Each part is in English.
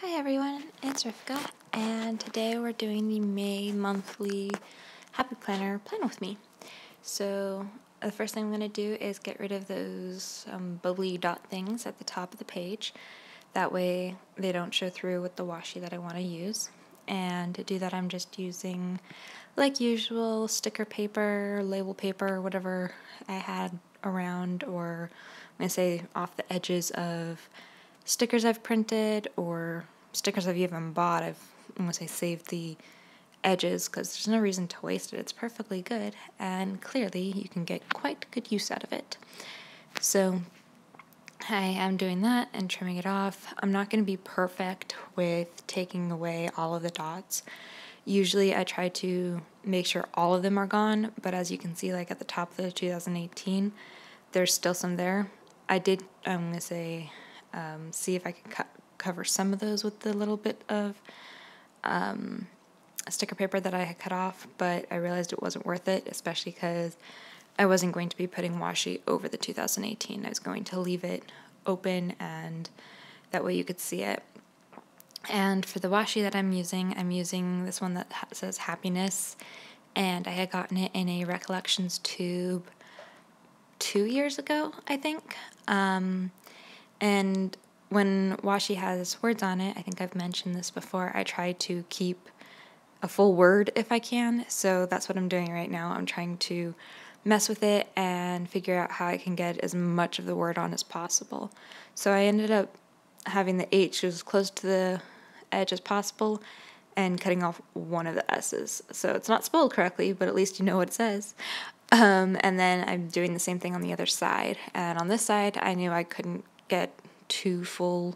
Hi everyone, it's Rivka, and today we're doing the May monthly Happy Planner Plan With Me. So the first thing I'm going to do is get rid of those bubbly dot things at the top of the page. That way they don't show through with the washi that I want to use. And to do that I'm just using, like usual, sticker paper, label paper, whatever I had around, or I'm going to say off the edges of stickers I've printed or stickers I've even bought. I'm going to say saved the edges because there's no reason to waste it. It's perfectly good, and clearly you can get quite good use out of it. So I am doing that and trimming it off. I'm not going to be perfect with taking away all of the dots. Usually I try to make sure all of them are gone, but as you can see, like at the top of the 2018, there's still some there. I did, I'm going to say, see if I could cover some of those with the little bit of sticker paper that I had cut off, but I realized it wasn't worth it, especially because I wasn't going to be putting washi over the 2018. I was going to leave it open, and that way you could see it. And for the washi that I'm using this one that says Happiness, and I had gotten it in a Recollections tube 2 years ago, I think. And when washi has words on it, I think I've mentioned this before, I try to keep a full word if I can, so that's what I'm doing right now. I'm trying to mess with it and figure out how I can get as much of the word on as possible. So I ended up having the H as close to the edge as possible and cutting off one of the S's. So it's not spelled correctly, but at least you know what it says. And then I'm doing the same thing on the other side. And on this side, I knew I couldn't get 2 full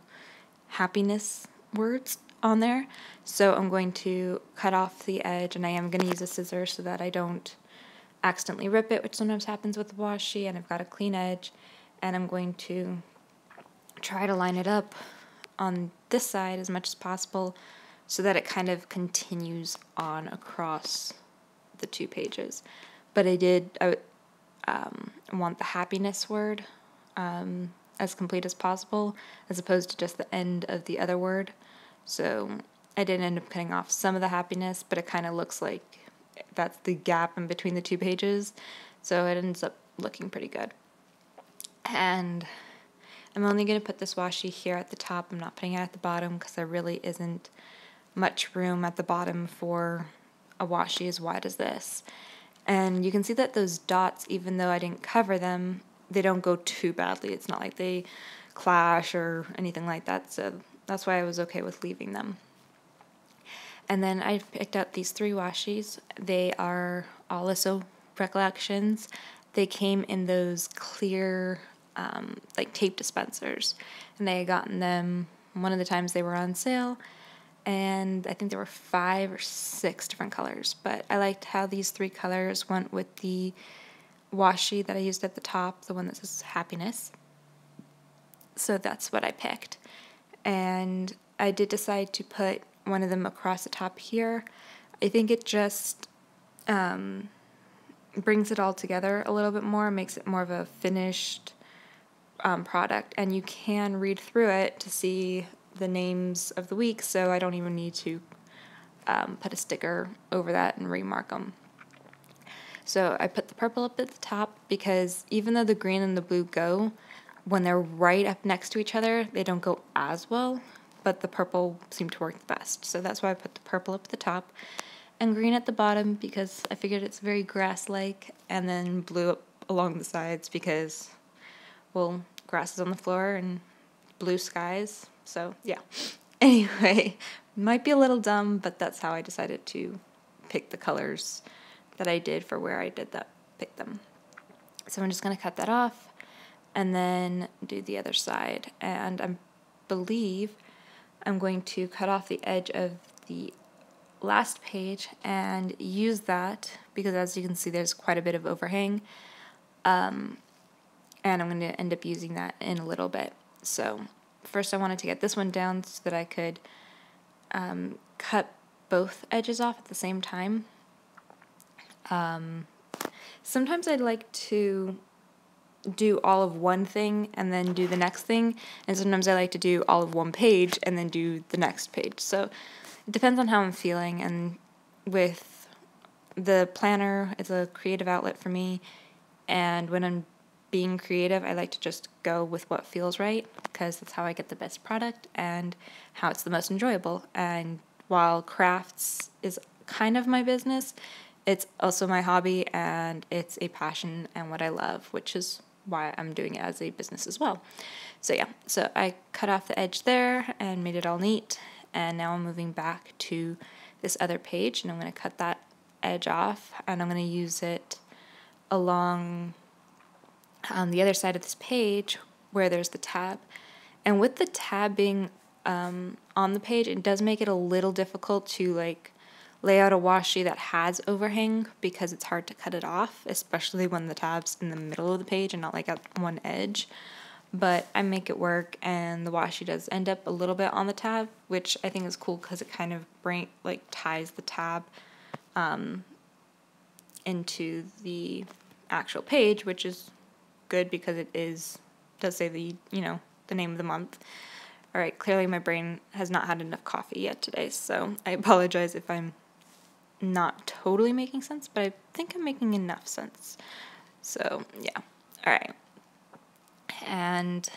happiness words on there. So I'm going to cut off the edge, and I am going to use a scissor so that I don't accidentally rip it, which sometimes happens with the washi, and I've got a clean edge. And I'm going to try to line it up on this side as much as possible so that it kind of continues on across the 2 pages. But I want the happiness word as complete as possible, as opposed to just the end of the other word. So I did end up cutting off some of the happiness, but it kind of looks like that's the gap in between the 2 pages. So it ends up looking pretty good. And I'm only going to put this washi here at the top. I'm not putting it at the bottom because there really isn't much room at the bottom for a washi as wide as this. And you can see that those dots, even though I didn't cover them, they don't go too badly. It's not like they clash or anything like that, so that's why I was okay with leaving them. And then I picked up these 3 washis. They are also Recollections. They came in those clear, like tape dispensers, and they had gotten them one of the times they were on sale, and I think there were 5 or 6 different colors, but I liked how these 3 colors went with the washi that I used at the top, the one that says Happiness. So that's what I picked. And I did decide to put one of them across the top here. I think it just brings it all together a little bit more, makes it more of a finished product, and you can read through it to see the names of the weeks, so I don't even need to put a sticker over that and remark them. So I put the purple up at the top because even though the green and the blue go, when they're right up next to each other, they don't go as well, but the purple seemed to work the best. So that's why I put the purple up at the top and green at the bottom because I figured it's very grass-like, and then blue up along the sides because, well, grass is on the floor and blue skies. So yeah. Anyway, might be a little dumb, but that's how I decided to pick the colors that I did for where I did that, pick them. So I'm just going to cut that off and then do the other side. And I believe I'm going to cut off the edge of the last page and use that because, as you can see, there's quite a bit of overhang. And I'm going to end up using that in a little bit. So first I wanted to get this one down so that I could cut both edges off at the same time. Sometimes I'd like to do all of one thing and then do the next thing, and sometimes I like to do all of one page and then do the next page. So it depends on how I'm feeling, and with the planner, it's a creative outlet for me, and when I'm being creative, I like to just go with what feels right, because that's how I get the best product and how it's the most enjoyable. And while crafts is kind of my business, it's also my hobby, and it's a passion and what I love, which is why I'm doing it as a business as well. So yeah, so I cut off the edge there and made it all neat, and now I'm moving back to this other page, and I'm going to cut that edge off, and I'm going to use it along the other side of this page where there's the tab. And with the tab being on the page, it does make it a little difficult to like lay out a washi that has overhang, because it's hard to cut it off, especially when the tab's in the middle of the page and not like at one edge. But I make it work, and the washi does end up a little bit on the tab, which I think is cool because it kind of ties the tab into the actual page, which is good because it does say the name of the month. All right, clearly my brain has not had enough coffee yet today, so I apologize if I'm not totally making sense, but I think I'm making enough sense. So yeah, all right. And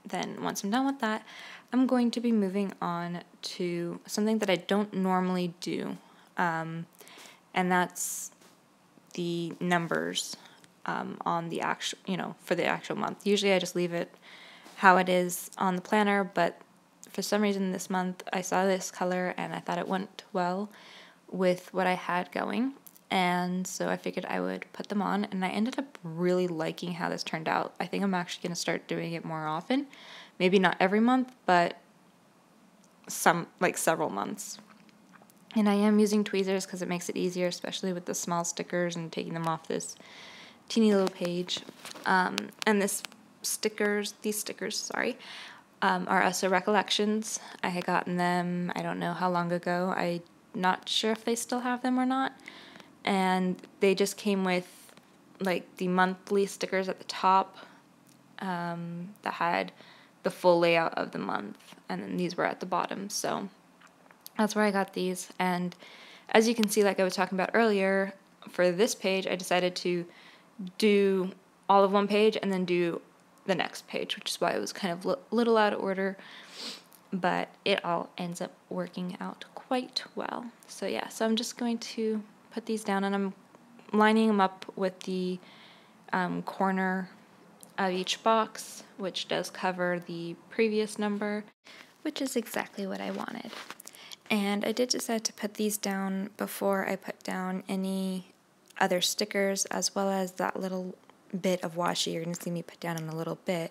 then once I'm done with that, I'm going to be moving on to something that I don't normally do, and that's the numbers on the actual, for the actual month. Usually I just leave it how it is on the planner, but for some reason this month I saw this color and I thought it went well with what I had going, and so I figured I would put them on, and I ended up really liking how this turned out. I think I'm actually going to start doing it more often. Maybe not every month, but several months. And I am using tweezers because it makes it easier, especially with the small stickers and taking them off this teeny little page. And these stickers, are also recollections. I had gotten them, I don't know how long ago. I'm not sure if they still have them or not. And they just came with like the monthly stickers at the top that had the full layout of the month, and then these were at the bottom. So that's where I got these. And as you can see, like I was talking about earlier, for this page I decided to do all of one page and then do the next page, which is why it was kind of little out of order, but it all ends up working out quite well. So yeah, so I'm just going to put these down, and I'm lining them up with the corner of each box, which does cover the previous number, which is exactly what I wanted. And I did decide to put these down before I put down any other stickers, as well as that little bit of washi you're going to see me put down in a little bit.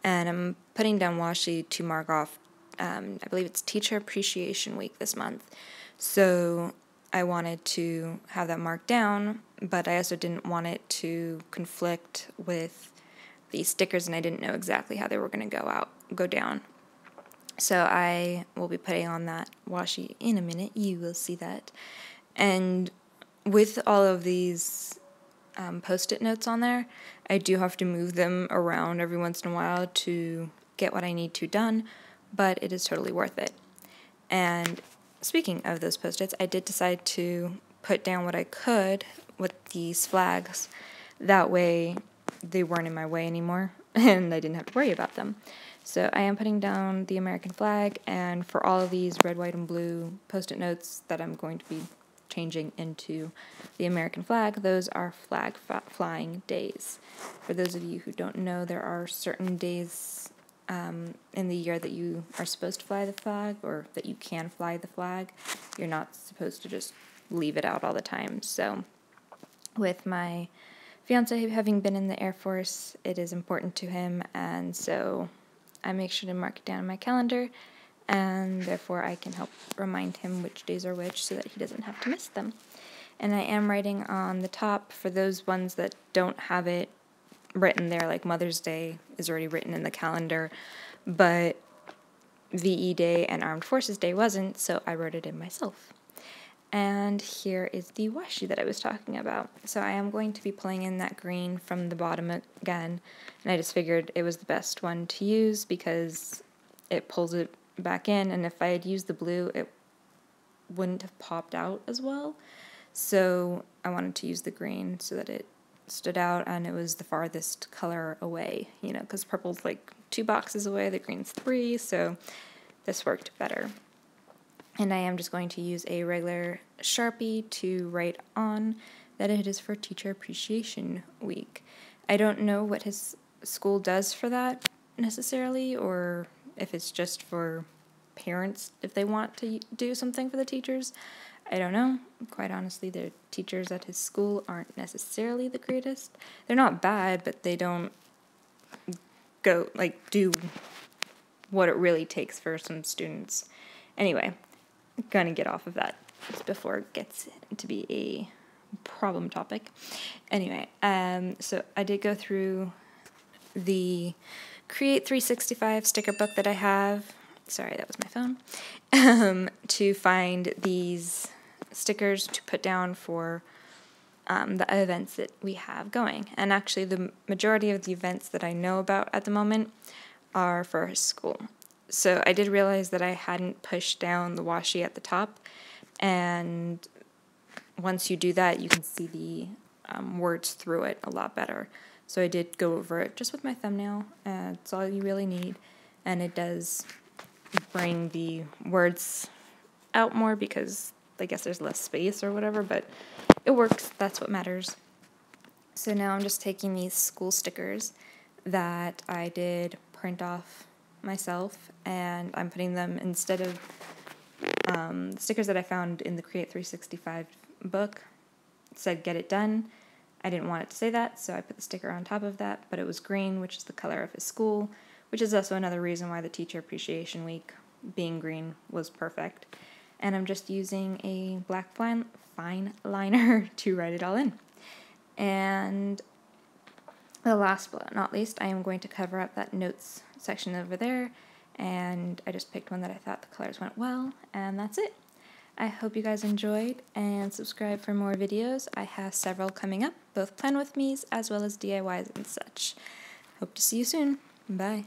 And I'm putting down washi to mark off, I believe it's Teacher Appreciation Week this month. So I wanted to have that marked down, but I also didn't want it to conflict with the stickers, and I didn't know exactly how they were going to go down. So I will be putting on that washi in a minute. You will see that. And with all of these Post-it notes on there, I do have to move them around every once in a while to get what I need to done, but it is totally worth it. And speaking of those Post-its, I did decide to put down what I could with these flags. That way they weren't in my way anymore, and I didn't have to worry about them. So I am putting down the American flag, and for all of these red, white, and blue Post-it notes that I'm going to be changing into the American flag, those are flag flying days. For those of you who don't know, there are certain days in the year that you are supposed to fly the flag, or that you can fly the flag. You're not supposed to just leave it out all the time. So with my fiance having been in the Air Force, it is important to him, and so I make sure to mark it down in my calendar, and therefore I can help remind him which days are which so that he doesn't have to miss them. And I am writing on the top, for those ones that don't have it written there, like Mother's Day is already written in the calendar, but VE Day and Armed Forces Day wasn't, so I wrote it in myself. And here is the washi that I was talking about. So I am going to be pulling in that green from the bottom again, and I just figured it was the best one to use because it pulls it back in, and if I had used the blue, it wouldn't have popped out as well. So I wanted to use the green so that it stood out and it was the farthest color away, you know, because purple's like 2 boxes away, the green's 3, so this worked better. And I am just going to use a regular Sharpie to write on that it is for Teacher Appreciation Week. I don't know what his school does for that necessarily, or if it's just for parents if they want to do something for the teachers. I don't know. Quite honestly, the teachers at his school aren't necessarily the greatest. They're not bad, but they don't do what it really takes for some students. Anyway, I'm gonna get off of that just before it gets to be a problem topic. Anyway, so I did go through the Create 365 sticker book that I have. Sorry, that was my phone. To find these stickers to put down for the events that we have going. And actually, the majority of the events that I know about at the moment are for his school. So I did realize that I hadn't pushed down the washi at the top, and once you do that, you can see the words through it a lot better. So I did go over it just with my thumbnail, and it's all you really need, and it does bring the words out more because I guess there's less space or whatever, but it works. That's what matters. So now I'm just taking these school stickers that I did print off myself, and I'm putting them instead of the stickers that I found in the Create 365 book. It said get it done. I didn't want it to say that, so I put the sticker on top of that, but it was green, which is the color of his school, which is also another reason why the Teacher Appreciation Week being green was perfect. And I'm just using a black fine liner to write it all in. And the last but not least, I am going to cover up that notes section over there, and I just picked one that I thought the colors went well, and that's it. I hope you guys enjoyed, and subscribe for more videos. I have several coming up, both plan with me's as well as DIYs and such. Hope to see you soon. Bye.